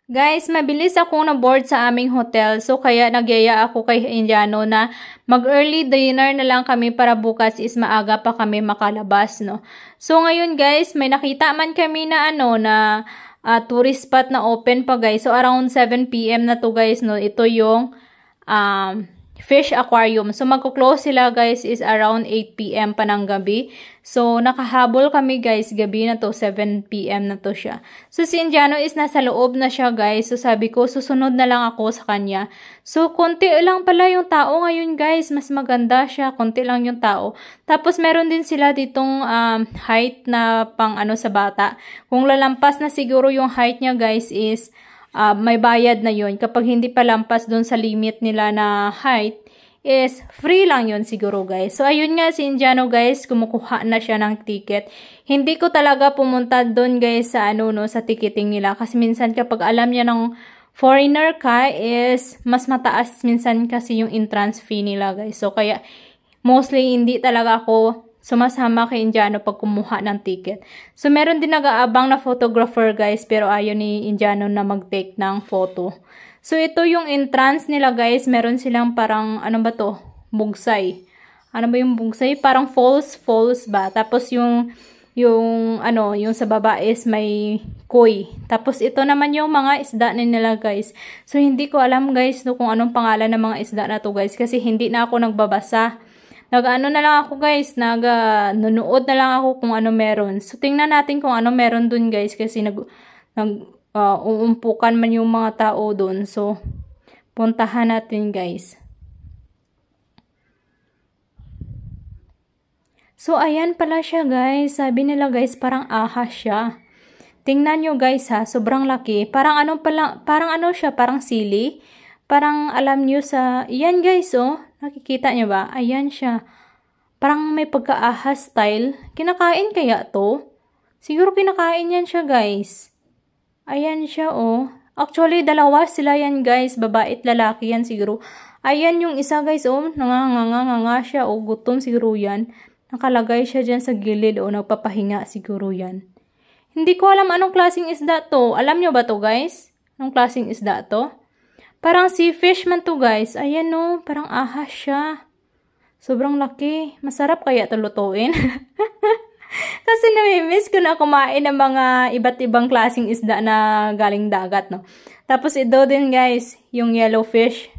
Guys, mabilis akong na-board sa aming hotel. So, kaya nagyaya ako kay Indiano na mag-early dinner na lang kami para bukas is maaga pa kami makalabas, no? So, ngayon guys, may nakita man kami na tourist spot na open pa guys. So, around 7 PM na to guys, no? Ito yung fish aquarium. So, magko-close sila guys is around 8 PM pa ng gabi. So, nakahabol kami guys, gabi na to, 7 PM na to siya. So, si Indiano is nasa loob na siya guys. So, sabi ko, susunod na lang ako sa kanya. So, konti lang pala yung tao ngayon guys. Mas maganda siya, konti lang yung tao. Tapos, meron din sila ditong height na pang sa bata. Kung lalampas na siguro yung height niya guys is may bayad na yun. Kapag hindi pa lampas doon sa limit nila na height, is free lang yun siguro guys. So, ayun nga si Indiano guys, kumukuha na siya ng ticket. Hindi ko talaga pumunta doon guys sa sa ticketing nila. Kasi minsan kapag alam niya ng foreigner ka, is mas mataas minsan kasi yung entrance fee nila guys. So, kaya mostly hindi talaga ako sumasama kay Indiano pag kumuha ng ticket. So, meron din nag-aabang na photographer guys, pero ayaw ni Indiano na mag-take ng photo. So, ito yung entrance nila guys. Meron silang parang, bugsay. Ano ba yung bugsay? Parang falls ba? Tapos yung sa baba is may koi. Tapos, ito naman yung mga isda nila guys. So, hindi ko alam guys kung anong pangalan ng mga isda na to guys, kasi hindi na ako nagbabasa. Na lang ako guys, nunood na lang ako kung ano meron. So, tingnan natin kung ano meron dun guys, kasi uumpukan man yung mga tao dun. So, puntahan natin guys. So, ayan pala siya guys. Sabi nila guys, parang ahas siya. Tingnan nyo guys ha, sobrang laki. Parang siya, parang sili. Parang alam nyo yan guys oh. Nakikita nyo ba? Ayan siya. Parang may pagka-ahas style. Kinakain kaya to? Siguro kinakain yan siya, guys. Ayan siya, oh. Actually, dalawa sila yan, guys. Babae at lalaki yan siguro. Ayan yung isa, guys, oh. Nanganganga siya, oh. Gutom siguro yan. Nakalagay siya dyan sa gilid, oh. Nagpapahinga siguro yan. Hindi ko alam anong klaseng isda to. Alam nyo ba to, guys? Anong klaseng isda to? Parang sea fish man to guys. Ayan no, parang ahas siya. Sobrang laki. Masarap kaya ito lutuin. Kasi namimiss ko na kumain ng mga iba't ibang klaseng isda na galing dagat, no. Tapos ito din guys, yung yellow fish.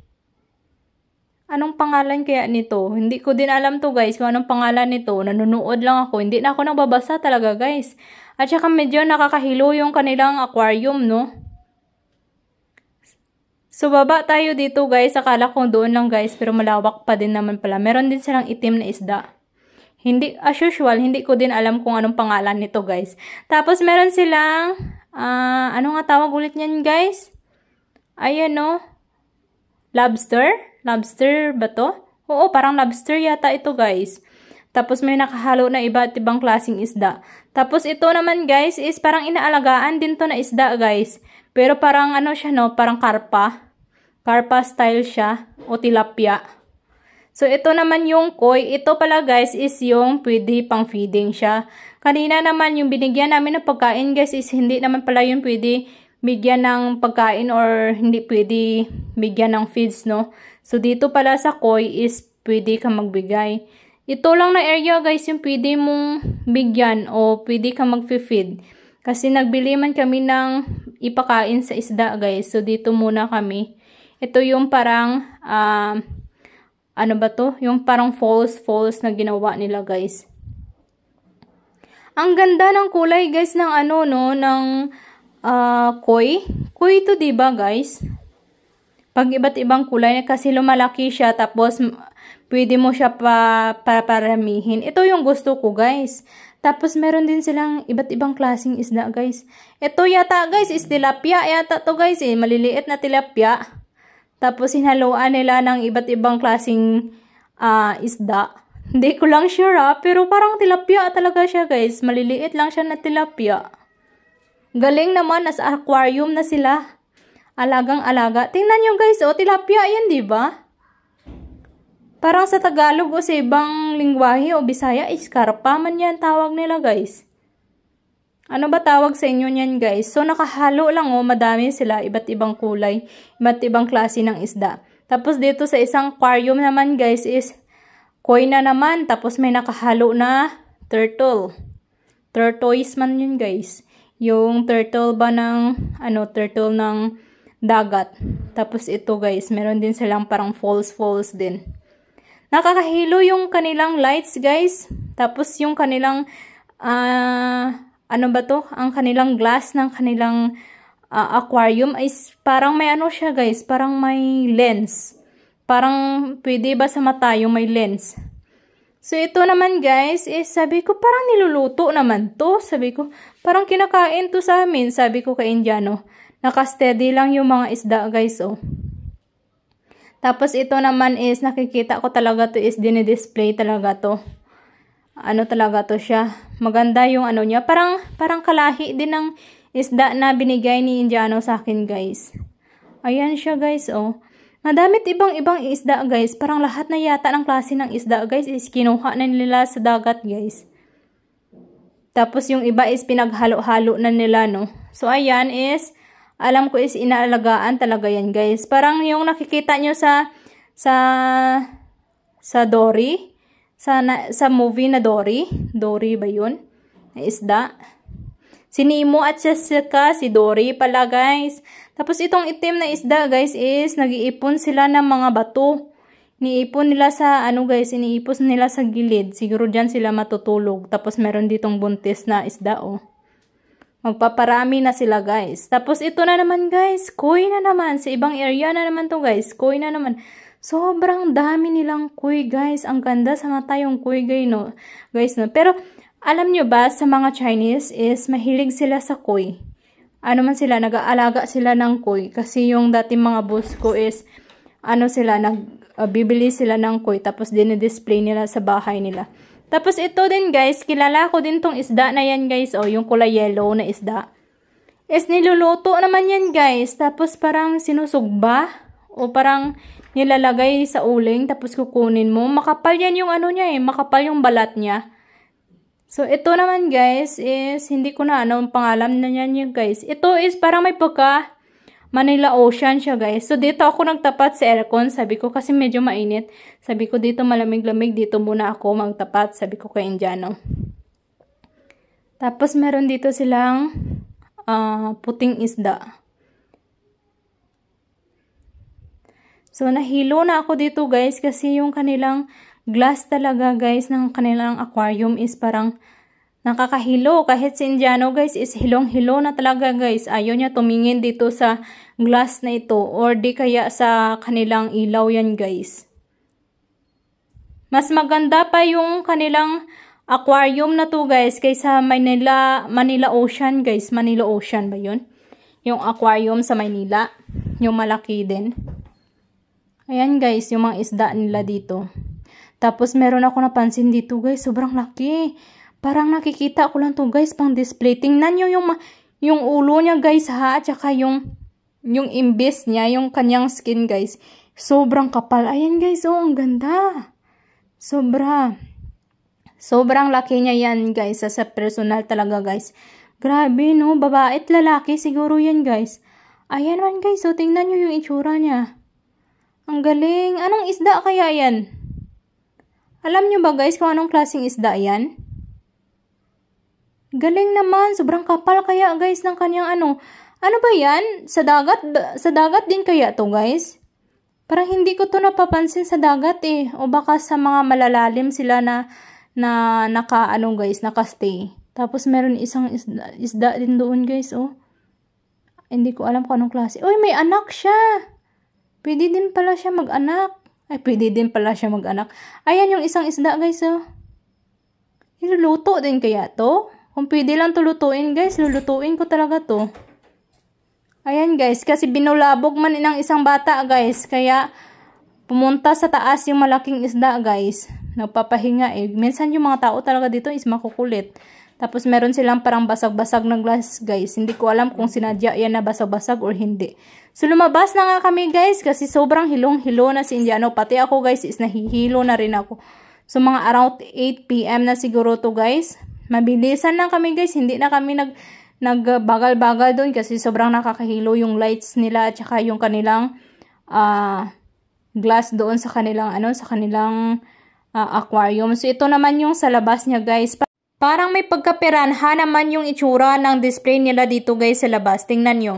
Anong pangalan kaya nito? Hindi ko din alam to guys kung anong pangalan nito. Nanonood lang ako. Hindi na ako nagbabasa talaga guys. At saka medyo nakakahilo yung kanilang aquarium, no. So, baba tayo dito guys. Akala ko doon lang guys. Pero malawak pa din naman pala. Meron din silang itim na isda. Hindi, as usual, hindi ko din alam kung anong pangalan nito guys. Tapos, meron silang, ano nga tawag ulit niyan guys? Ayan no. Lobster? Lobster ba to? Oo, parang lobster yata ito guys. Tapos, may nakahalo na iba't ibang klaseng isda. Tapos, ito naman guys is parang inaalagaan din to na isda guys. Pero parang ano siya no, parang karpa. Karpa style siya o tilapia. So, ito naman yung koi. Ito pala guys is yung pwede pang feeding siya. Kanina naman yung binigyan namin ng pagkain guys is hindi naman pala yung pwede bigyan ng pagkain or hindi pwede bigyan ng feeds, no. So, dito pala sa koi is pwede ka magbigay. Ito lang na area guys yung pwede mong bigyan o pwede ka mag-feed. Kasi nagbili man kami ng ipakain sa isda guys. So, dito muna kami. Ito yung parang, ano ba to? Yung parang falls na ginawa nila guys. Ang ganda ng kulay guys ng ng koi. Koi to diba guys? Pag iba't ibang kulay kasi lumalaki siya tapos pwede mo siya paramihin. Ito yung gusto ko guys. Tapos meron din silang iba't ibang klaseng isda guys. Ito yata guys is tilapia yata to guys eh. Maliliit na tilapia. Tapos hinaluan nila ng iba't ibang klaseng isda. Hindi ko lang sure pero parang tilapia talaga siya guys. Maliliit lang siya na tilapia. Galing naman, nasa aquarium na sila. Alagang-alaga. Tingnan nyo guys, oh, tilapia yan, di ba? Parang sa Tagalog o sa ibang lingwahe o Bisaya, iskarpa man yan tawag nila guys. Ano ba tawag sa inyo niyan guys? So nakahalo lang oh, madami sila, iba't ibang kulay, iba't ibang klase ng isda. Tapos dito sa isang aquarium naman guys is koi na naman, tapos may nakahalo na turtle. Tortoise man yun guys. Yung turtle ba ng, turtle ng dagat. Tapos ito guys, meron din silang parang falls din. Nakakahilo yung kanilang lights guys. Tapos yung kanilang, ang kanilang glass ng kanilang aquarium is parang may siya guys, parang may lens. Parang pwede ba sa mata yung may lens. So ito naman guys, is sabi ko parang niluluto naman to. Sabi ko, parang kinakain to sa amin. Sabi ko kay Indiano, naka-steady lang yung mga isda guys oh. Tapos ito naman is nakikita ko talaga to is dinidisplay talaga to. Talaga to siya. Maganda yung niya. Parang kalahi din ng isda na binigay ni Indiano sa akin guys. Ayan siya guys oh. Madamit ibang isda guys. Parang lahat na yata ng klase ng isda guys is kinuha na nila sa dagat guys. Tapos yung iba is pinaghalo-halo na nila no. So ayan is, alam ko is inaalagaan talaga yan guys. Parang yung nakikita nyo sa Dory. Sa movie na Dory. Dory ba yun? Na isda. Si Nemo at saka si Dory pala guys. Tapos itong itim na isda guys is nag-iipon sila ng mga bato. Iniipon nila sa guys, iniipon nila sa gilid. Siguro dyan sila matutulog. Tapos meron ditong buntis na isda oh. Magpaparami na sila guys. Tapos ito na naman guys, koi na naman. Sa ibang area na naman to guys, koi na naman. Sobrang dami nilang koi guys. Ang ganda sa mata yung koi guys no. Pero alam nyo ba sa mga Chinese is mahilig sila sa koi. Man sila, nag-aalaga sila ng koi. Kasi yung dating mga boss ko is bibili sila ng koi. Tapos dinidisplay nila sa bahay nila. Tapos ito din guys, kilala ko din tong isda na yan guys. Yung kulay yellow na isda. Is niluluto naman yan guys. Tapos parang sinusugba. O parang nilalagay sa uling. Tapos kukunin mo. Makapal yan yung niya makapal yung balat niya. So ito naman guys is, hindi ko na ang pangalan na yan yung guys. Ito is parang may pagka Manila Ocean siya guys. So dito ako nagtapat sa aircon. Sabi ko kasi medyo mainit. Sabi ko dito malamig-lamig. Dito muna ako magtapat. Sabi ko kay Indiano. Tapos meron dito silang puting isda. So nahilo na ako dito guys. Kasi yung kanilang glass talaga guys ng kanilang aquarium is parang nakakahilo. Kahit si Indiano guys is hilong-hilo na talaga guys. Ayaw niya tumingin dito sa glass na ito. Or di kaya sa kanilang ilaw yan guys. Mas maganda pa yung kanilang aquarium na to guys. Kaysa Manila Ocean guys. Manila Ocean ba yun? Yung aquarium sa Maynila. Yung malaki din. Ayan guys. Yung mga isda nila dito. Tapos meron ako napansin dito guys. Sobrang laki. Parang nakikita ko lang to guys, pang display. Tingnan nyo yung ulo niya guys ha, at saka yung imbis niya, yung kanyang skin guys. Sobrang kapal. Ayan guys, ang ganda. Sobrang laki niya yan guys, sa personal talaga guys. Grabe no, babae at lalaki siguro yan guys. Ayan man guys, so tingnan nyo yung itsura niya. Ang galing. Anong isda kaya yan? Alam nyo ba guys kung anong klaseng isda yan? Galing naman. Sobrang kapal kaya guys ng kanyang ano ba yan? Sa dagat din kaya to guys? Parang hindi ko to napapansin sa dagat eh. O baka sa mga malalalim sila na naka-stay. Tapos meron isang isda din doon guys oh. Hindi ko alam kung anong klase. Uy, may anak siya. Pwede din pala siya mag-anak. Ayan yung isang isda guys oh. Iluluto din kaya to? Kung pwede lang to lutuin guys, lulutuin ko talaga to. Ayan guys, kasi binulabog man ng isang bata guys. Kaya pumunta sa taas yung malaking isda guys. Nagpapahinga eh. Minsan yung mga tao talaga dito is makukulit. Tapos meron silang parang basag-basag na glass guys. Hindi ko alam kung sinadya yan na basag-basag or hindi. So lumabas na nga kami guys kasi sobrang hilong-hilo na si Indiano. Pati ako guys is nahihilo na rin ako. So mga around 8 PM na siguro to guys. Mabilisan lang kami guys, hindi na kami nagbagal-bagal doon kasi sobrang nakakahilo yung lights nila at saka yung kanilang glass doon sa kanilang aquarium. So ito naman yung sa labas niya guys. Parang may pagkapiranha naman yung itsura ng display nila dito guys sa labas. Tingnan nyo.